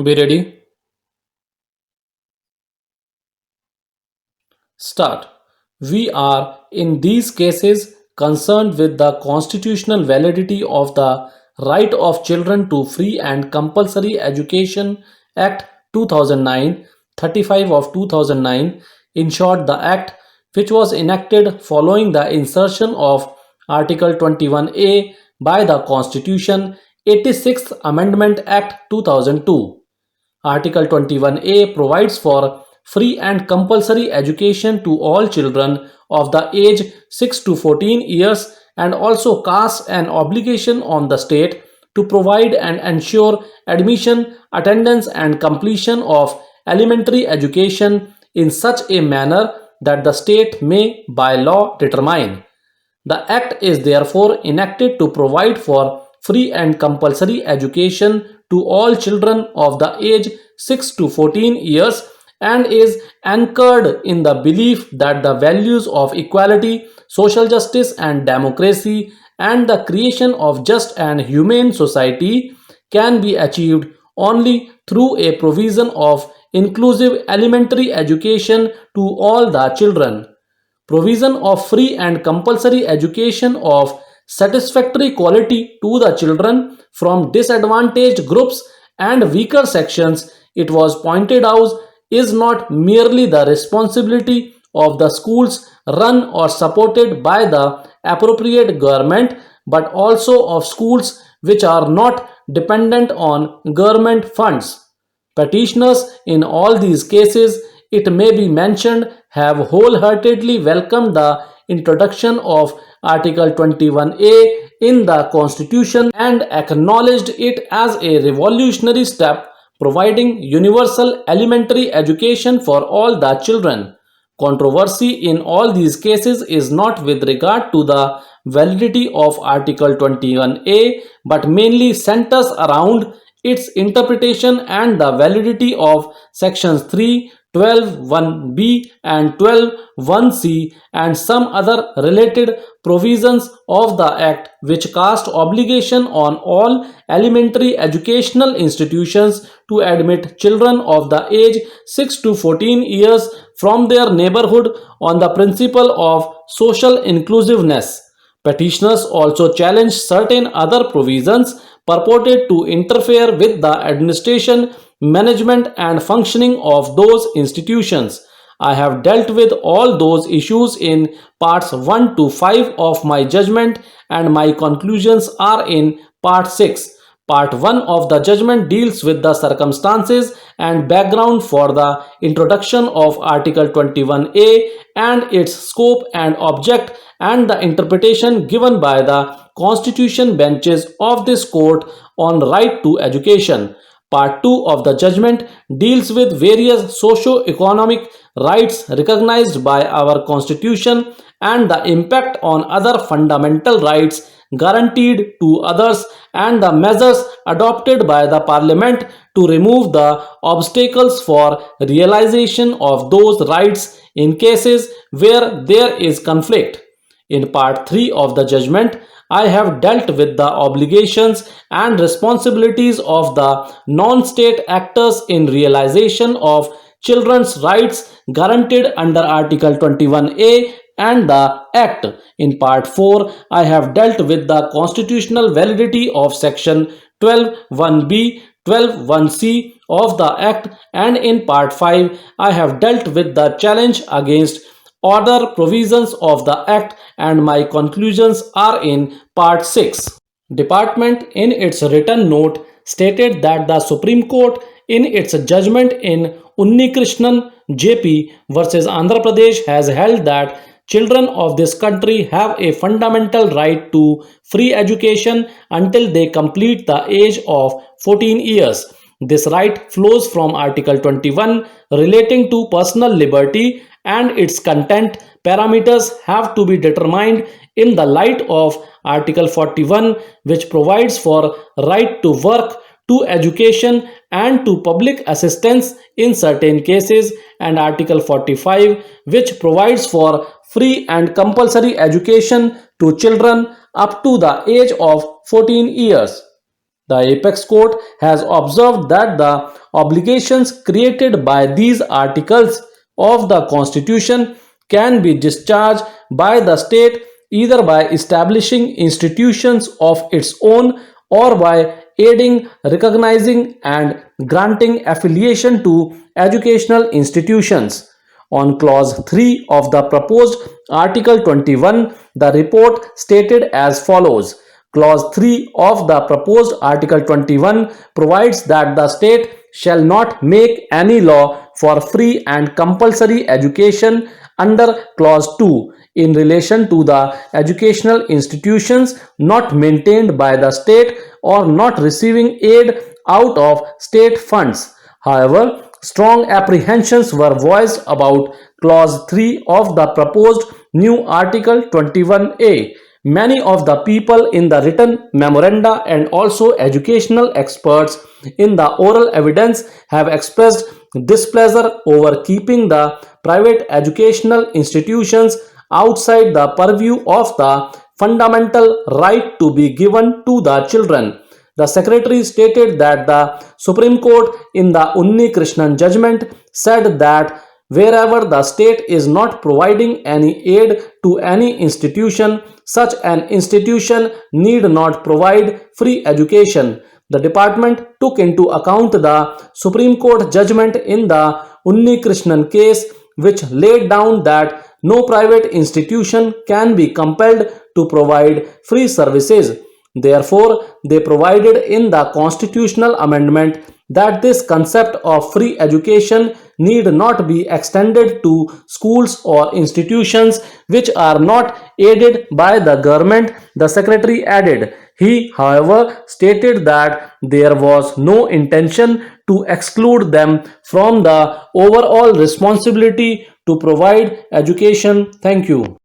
Be ready. Start. We are, in these cases, concerned with the constitutional validity of the Right of Children to Free and Compulsory Education Act 2009, 35 of 2009, in short, the Act which was enacted following the insertion of Article 21A by the Constitution, 86th Amendment Act 2002. Article 21A provides for free and compulsory education to all children of the age 6 to 14 years and also casts an obligation on the state to provide and ensure admission, attendance, and completion of elementary education in such a manner that the state may by law determine. The Act is therefore enacted to provide for free and compulsory education to all children of the age 6 to 14 years and is anchored in the belief that the values of equality, social justice, and democracy and the creation of just and humane society can be achieved only through a provision of inclusive elementary education to all the children. Provision of free and compulsory education of satisfactory quality to the children from disadvantaged groups and weaker sections, it was pointed out, is not merely the responsibility of the schools run or supported by the appropriate government but also of schools which are not dependent on government funds. Petitioners in all these cases, it may be mentioned, have wholeheartedly welcomed the introduction of Article 21A in the Constitution and acknowledged it as a revolutionary step providing universal elementary education for all the children. Controversy in all these cases is not with regard to the validity of Article 21A but mainly centers around its interpretation and the validity of sections 3, 12, 1b and 12, 1c and some other related provisions of the Act which cast obligation on all elementary educational institutions to admit children of the age 6 to 14 years from their neighborhood on the principle of social inclusiveness. Petitioners also challenged certain other provisions purported to interfere with the administration, management, and functioning of those institutions. I have dealt with all those issues in parts 1 to 5 of my judgment, and my conclusions are in part 6. Part 1 of the judgment deals with the circumstances and background for the introduction of Article 21A and its scope and object and the interpretation given by the constitution benches of this court on right to education. Part 2 of the judgment deals with various socio-economic rights recognized by our constitution and the impact on other fundamental rights guaranteed to others and the measures adopted by the parliament to remove the obstacles for realization of those rights in cases where there is conflict. In part 3 of the judgment, I have dealt with the obligations and responsibilities of the non-state actors in realization of children's rights guaranteed under Article 21A and the Act. In part 4, I have dealt with the constitutional validity of section 12(1)(b), 12(1)(c) of the Act, and in part 5, I have dealt with the challenge against other provisions of the Act, and my conclusions are in part 6. Department in its written note stated that the Supreme Court in its judgment in Unnikrishnan JP versus Andhra Pradesh has held that children of this country have a fundamental right to free education until they complete the age of 14 years. This right flows from Article 21 relating to personal liberty, and its content parameters have to be determined in the light of Article 41, which provides for right to work, to education, and to public assistance in certain cases, and Article 45, which provides for free and compulsory education to children up to the age of 14 years. The Apex Court has observed that the obligations created by these articles of the Constitution can be discharged by the state either by establishing institutions of its own or by aiding, recognizing, and granting affiliation to educational institutions. On Clause 3 of the proposed Article 21, the report stated as follows. Clause 3 of the proposed Article 21 provides that the state shall not make any law for free and compulsory education under Clause 2 in relation to the educational institutions not maintained by the state or not receiving aid out of state funds. However, strong apprehensions were voiced about Clause 3 of the proposed new Article 21A. Many of the people in the written memoranda and also educational experts in the oral evidence have expressed displeasure over keeping the private educational institutions outside the purview of the fundamental right to be given to the children. The secretary stated that the Supreme Court in the Unni Krishnan judgment said that wherever the state is not providing any aid to any institution, such an institution need not provide free education. The department took into account the Supreme Court judgment in the Unni Krishnan case, which laid down that no private institution can be compelled to provide free services. Therefore, they provided in the constitutional amendment that this concept of free education need not be extended to schools or institutions which are not aided by the government, the secretary added. He, however, stated that there was no intention to exclude them from the overall responsibility to provide education. Thank you.